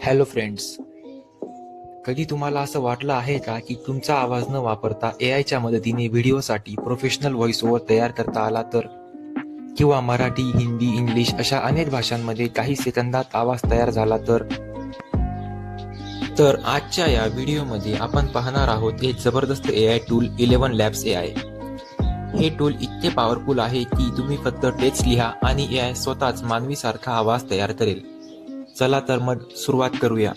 Hello friends, कधी तुम्हाला असं वाटलं आहे का की तुमचा आवाज न वापरता एआयच्या मदतीने व्हिडिओसाठी प्रोफेशनल व्हॉइस ओव्हर तयार करता आला तर? किंवा मराठी, हिंदी, इंग्लिश अशा अनेक भाषांमध्ये काही सेकंदात आवाज तयार झाला तर? तर आजच्या या व्हिडिओमध्ये आपण पाहणार आहोत एक जबरदस्त एआय टूल 11 लॅब्स एआय. हे टूल इतके पॉवरफुल आहे की तुम्ही फक्त टेक्स्ट लिहा आणि एआय स्वतःच मानवीसारखा आवाज तयार करेल. चला तर मग सुरुवात करूया.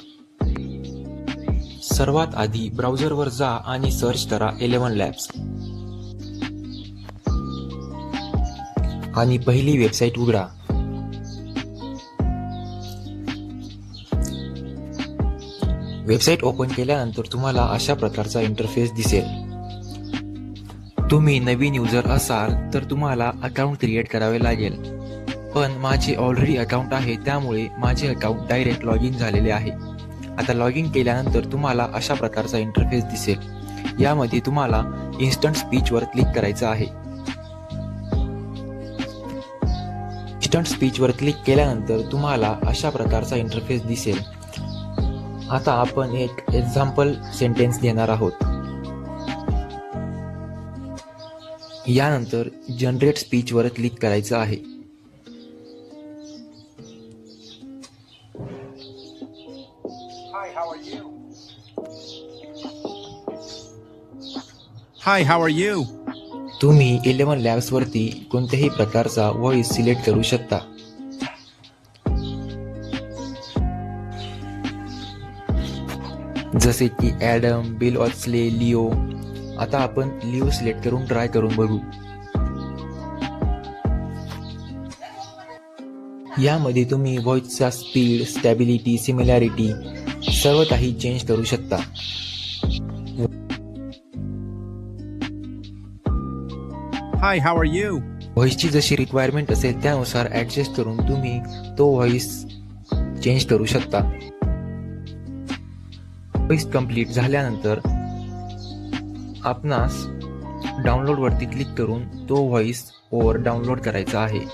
सर्वात आधी ब्राउझरवर जा आणि सर्च करा 11 लॅब्स आणि पहिली वेबसाईट उघडा. वेबसाईट ओपन केल्यानंतर तुम्हाला अशा प्रकारचा इंटरफेस दिसेल. तुम्ही नवीन युजर असाल तर तुम्हाला अकाउंट क्रिएट करावे लागेल, पण माझे ऑलरेडी अकाउंट आहे त्यामुळे माझे अकाउंट डायरेक्ट लॉग इन झालेले आहे. आता लॉग इन केल्यानंतर तुम्हाला अशा प्रकारचा इंटरफेस दिसेल. यामध्ये तुम्हाला इन्स्टंट स्पीचवर क्लिक करायचं आहे. इन्स्टंट स्पीचवर क्लिक केल्यानंतर तुम्हाला अशा प्रकारचा इंटरफेस दिसेल. आता आपण एक एक्झाम्पल सेंटेन्स देणार आहोत. यानंतर जनरेट स्पीचवर क्लिक करायचं आहे. Hi, how are you? तुम्ही 11 लॅब्स वरती कोणत्याही प्रकारचा व्हॉइस सिलेक्ट करू शकता. जसे की ॲडम, बिल ऑक्सले, लिओ. आता आपण लिओ सिलेक्ट करून ट्राय करून बघू. यामध्ये तुम्ही व्हॉइसचा स्पीड, स्टॅबिलिटी, सिमिलॅरिटी सर्व काही चेंज करू शकता. Hi, how are you? व्हॉइसची जशी रिक्वायरमेंट असेल त्यानुसार ॲडजस्ट करून तुम्ही तो व्हॉइस चेंज करू शकता. व्हॉइस कंप्लीट झाल्यानंतर आपणास डाउनलोड वरती क्लिक करून तो व्हॉइस ओव्हर डाउनलोड करायचा आहे.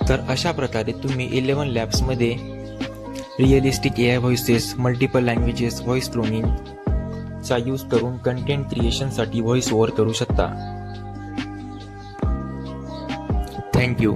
तर अशा प्रकारे तुम्ही 11 लॅब्स मध्ये realistic AI voices, multiple languages, voice cloning चा यूज करून कंटेंट क्रिएशनसाठी व्हॉइस ओव्हर करू शकता. Thank you.